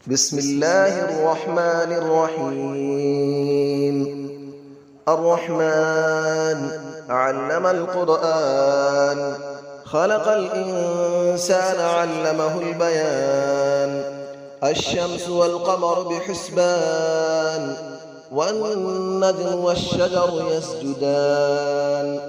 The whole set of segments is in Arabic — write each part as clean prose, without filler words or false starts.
بسم الله الرحمن الرحيم. الرحمن علم القرآن، خلق الإنسان علمه البيان. الشمس والقمر بحسبان، والنجم والشجر يسجدان.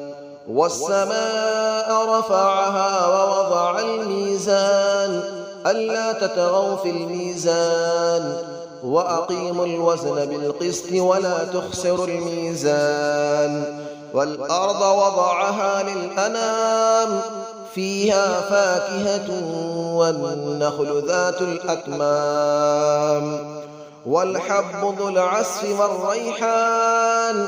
والسماء رفعها ووضع الميزان، ألا تطغوا في الميزان، وأقيموا الوزن بالقسط ولا تخسروا الميزان. والأرض وضعها للأنام، فيها فاكهة والنخل ذات الأكمام، والحب ذو العصف والريحان.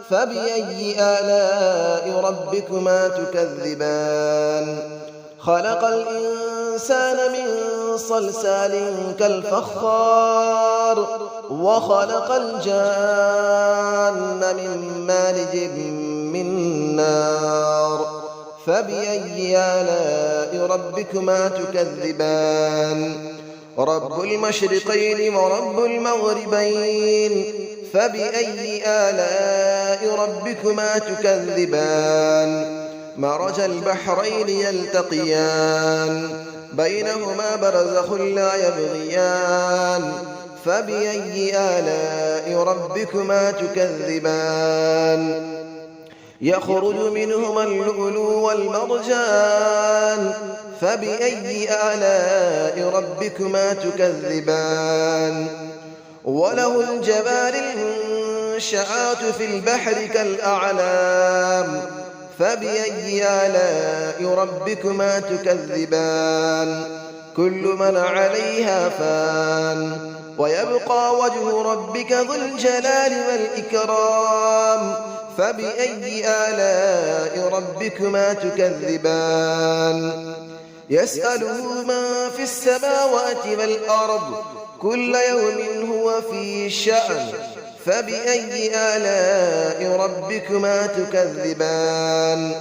فبأي آلاء ربكما تكذبان؟ خلق الإنسان من صلصال كالفخار، وخلق الجان من مارج من نار. فبأي آلاء ربكما تكذبان؟ رب المشرقين ورب المغربين. فبأي آلاء ربكما تكذبان؟ مرج البحرين يلتقيان، بينهما برزخ لا يبغيان. فبأي آلاء ربكما تكذبان؟ يخرج منهما اللؤلؤ والمرجان. فبأي آلاء ربكما تكذبان؟ وله الجوار المنشآت في البحر كالأعلام. فبأي آلاء ربكما تكذبان؟ كل من عليها فان، ويبقى وجه ربك ذو الجلال والإكرام. فبأي آلاء ربكما تكذبان؟ يسأله من في السماوات والأرض، كل يوم هو في شأن. فبأي آلاء ربكما تكذبان؟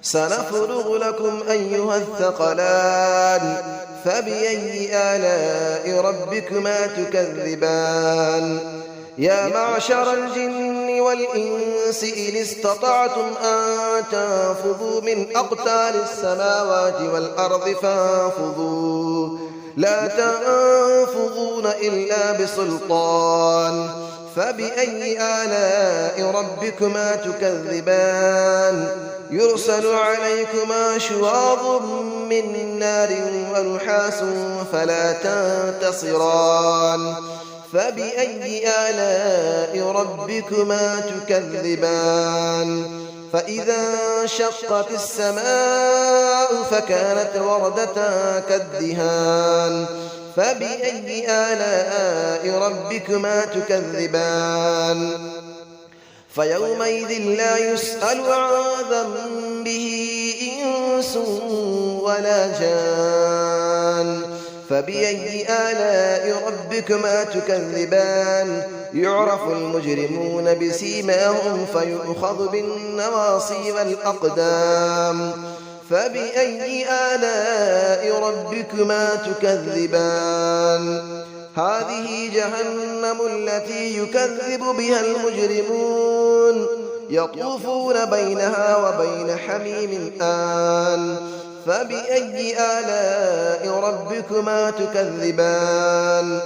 سنفرغ لكم أيها الثقلان. فبأي آلاء ربكما تكذبان؟ يا معشر الجن والإنس إن استطعتم أن تنفذوا من أقطار السماوات والأرض فانفذوا، لا تنفذون إلا بسلطان. فبأي آلاء ربكما تكذبان؟ يرسل عليكما شواظ من نار ونحاس فلا تنتصران. فبأي آلاء ربكما تكذبان؟ فإذا انشقت السماء فكانت وردة كالدهان. فبأي آلاء ربكما تكذبان؟ فيومئذ لا يسأل عن ذنبه إنس ولا جان. فبأي آلاء ربكما تكذبان؟ يعرف المجرمون بسيماهم فيؤخذ بالنواصي والأقدام. فبأي آلاء ربكما تكذبان؟ هذه جهنم التي يكذب بها المجرمون، يطوفون بينها وبين حميم آن. فبأي آلاء ربكما تكذبان؟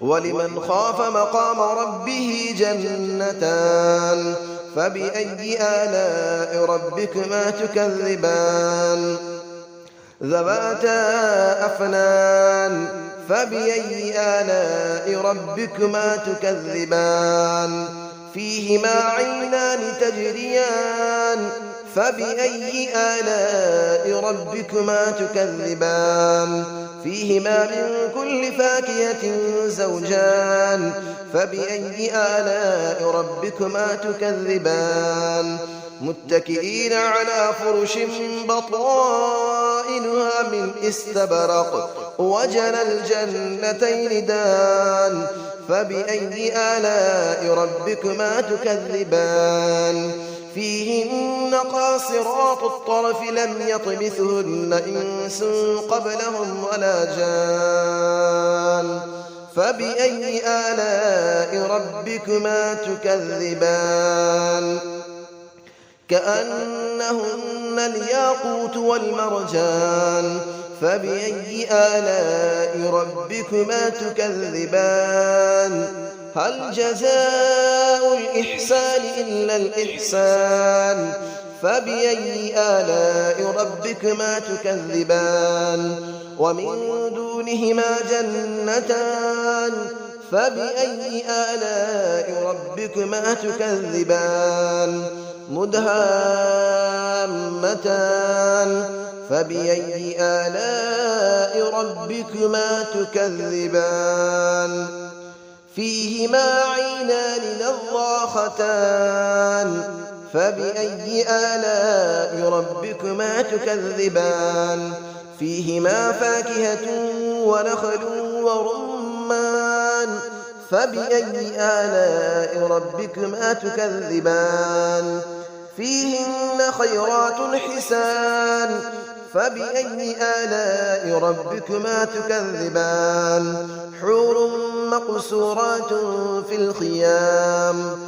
ولمن خاف مقام ربه جنتان. فبأي آلاء ربكما تكذبان؟ ذواتا أفنان. فبأي آلاء ربكما تكذبان؟ فيهما عينان تجريان. فبأي آلاء ربكما تكذبان؟ فيهما من كل فاكهة زوجان. فبأي آلاء ربكما تكذبان؟ متكئين على فرش بطائنها من استبرق، وجنى الجنتين دان. فبأي آلاء ربكما تكذبان؟ فيهن قاصرات الطرف لم يطمثهن إنس قبلهم ولا جان. فبأي آلاء ربكما تكذبان كأنهن الياقوت والمرجان فبأي آلاء ربكما تكذبان هل جزاء الإحسان إلا الإحسان فبأي آلاء ربكما تكذبان ومن دونهما جنتان فبأي آلاء ربكما تكذبان مدهامتان فبأي آلاء ربكما تكذبان فيهما عينان نضاختان فبأي آلاء ربكما تكذبان فيهما فاكهة ونخل ورمان فبأي آلاء ربكما تكذبان فيهن خيرات حسان فبأي آلاء ربكما تكذبان حور مقصورات في الخيام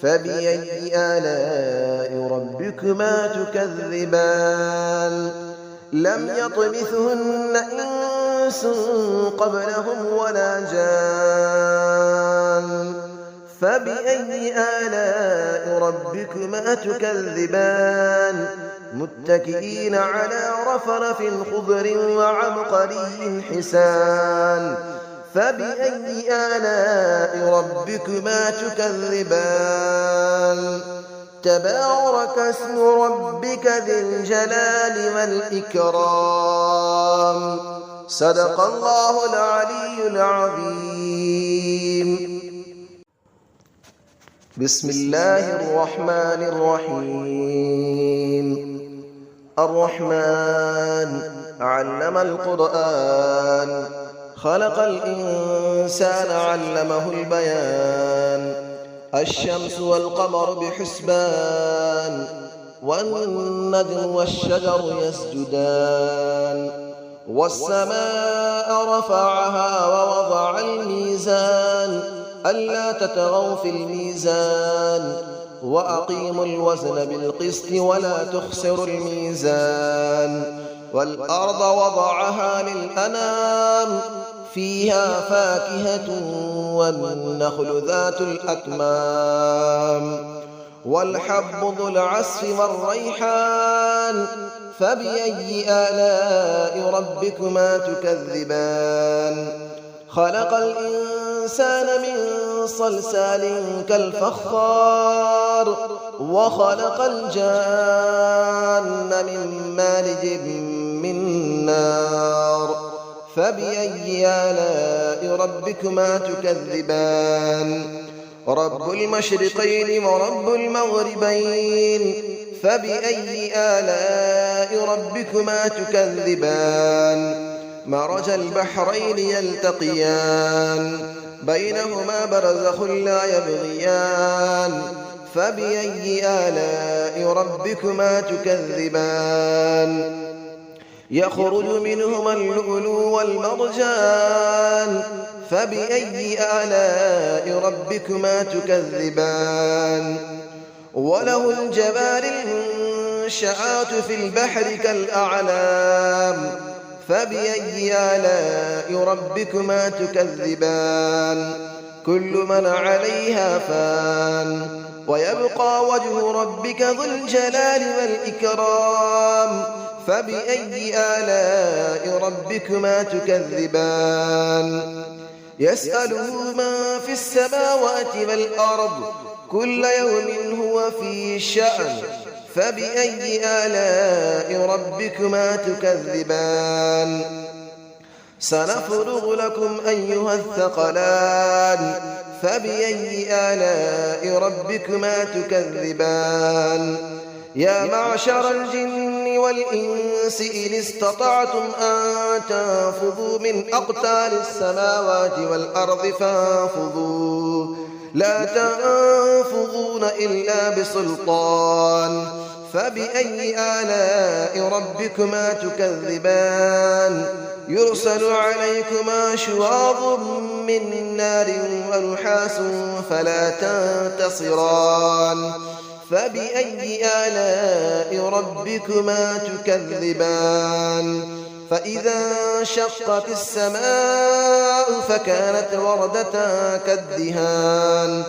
فبأي آلاء ربكما تكذبان لم يطمثهن إنس قبلهم ولا جان فبأي آلاء ربكما تكذبان متكئين على رفرف خضر وعبقري حسان فبأي آلاء ربكما تكذبان تبارك اسم ربك ذي الجلال والإكرام صدق الله العلي العظيم بسم الله الرحمن الرحيم الرحمن علم القرآن خلق الإنسان علمه البيان الشمس والقمر بحسبان والنجم والشجر يسجدان والسماء رفعها ووضع الميزان ألا تطغوا في الميزان وأقيموا الوزن بالقسط ولا تخسروا الميزان والأرض وضعها للأنام فيها فاكهة والنخل ذات الأكمام والحب ذو العصف والريحان فبأي آلاء ربكما تكذبان خلق الإنسان من صلصال كالفخار وخلق الجان من مارج من نار فبأي آلاء ربكما تكذبان رب المشرقين ورب المغربين فبأي آلاء ربكما تكذبان مرج البحرين يلتقيان بينهما برزخ لا يبغيان فبأي آلاء ربكما تكذبان يخرج منهما اللؤلؤ والمرجان فبأي آلاء ربكما تكذبان وله الجبال المنشآت في البحر كالأعلام فبأي آلاء ربكما تكذبان كل من عليها فان ويبقى وجه ربك ذو الجلال والإكرام فبأي آلاء ربكما تكذبان يسأله من في السماوات والأرض كل يوم هو في شأن فبأي آلاء ربكما تكذبان سنفرغ لكم أيها الثقلان فبأي آلاء ربكما تكذبان يا معشر الجن والإنس إن استطعتم أن تنفذوا من أقطار السماوات والأرض فانفذوا لا تنفذون إلا بسلطان فبأي آلاء ربكما تكذبان يرسل عليكما شواظ من نار ونحاس فلا تنتصران فبأي آلاء ربكما تكذبان فإذا انشقت السماء فكانت وردة كالدهان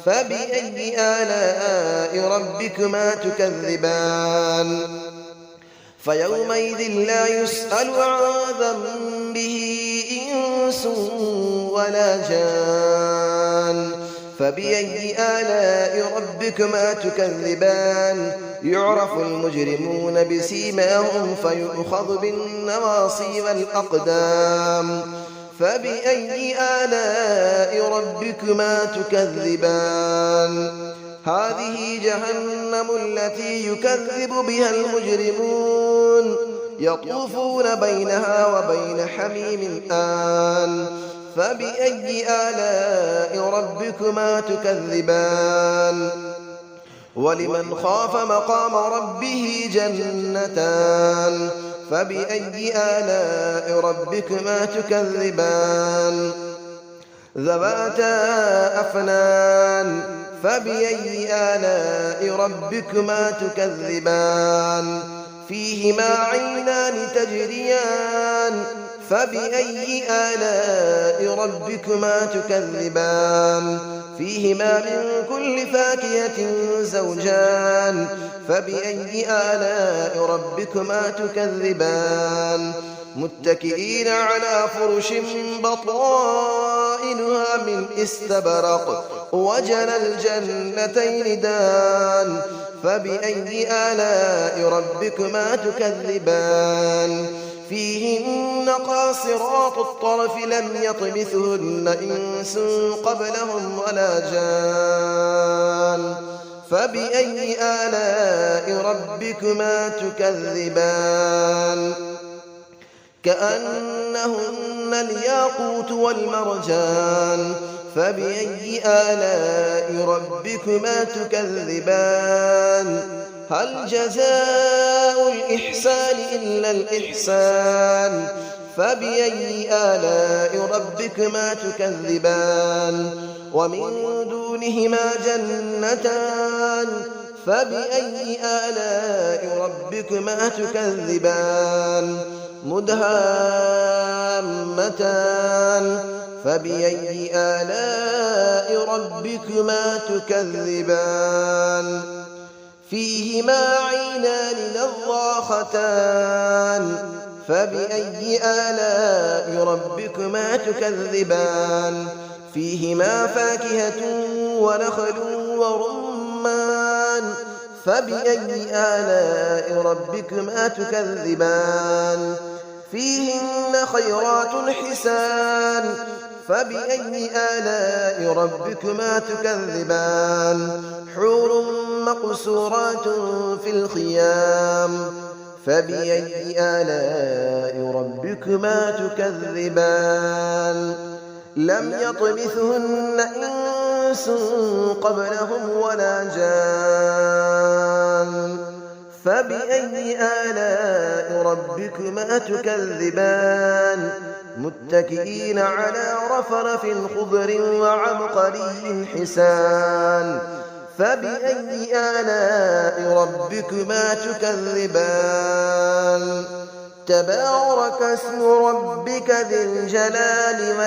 فبأي آلاء ربكما تكذبان فيومئذ لا يسأل عن ذنبه إنس ولا جان فبأي آلاء ربكما تكذبان يعرف المجرمون بسيماهم فيؤخذ بالنواصي والأقدام فبأي آلاء ربكما تكذبان هذه جهنم التي يكذب بها المجرمون يطوفون بينها وبين حميم آن فبأي آلاء ربكما تكذبان ولمن خاف مقام ربه جنتان فبأي آلاء ربكما تكذبان ذواتا أفنان فبأي آلاء ربكما تكذبان فيهما عينان تجريان فبأي آلاء ربكما تكذبان فيهما من كل فاكهة زوجان فبأي آلاء ربكما تكذبان متكئين على فرش بطائنها من استبرق وجنى الجنتين دان فبأي آلاء ربكما تكذبان فيهن قاصرات الطرف لم يطمثهن إنس قبلهم ولا جان فبأي آلاء ربكما تكذبان كأنهن الياقوت والمرجان فبأي آلاء ربكما تكذبان هل جزاء الإحسان إلا الإحسان فبأي آلاء ربكما تكذبان ومن دونهما جنتان فبأي آلاء ربكما تكذبان مدهامتان فبأي آلاء ربكما تكذبان فيهما عينان نضاختان فبأي آلاء ربكما تكذبان فيهما فاكهة ونخل ورمان فبأي آلاء ربكما تكذبان فيهن خيرات حسان فبأي آلاء ربكما تكذبان حور مقصورات في الخيام فبأي آلاء ربكما تكذبان لم يطمثهن إنس قبلهم ولا جان فبأي آلاء ربكما تكذبان متكئين على رفرف خضر وعبقري حسان فبأي آلاء ربكما تكذبان تبارك اسم ربك ذي الجلال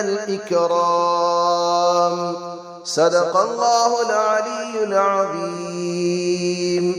والإكرام صدق الله العلي العظيم.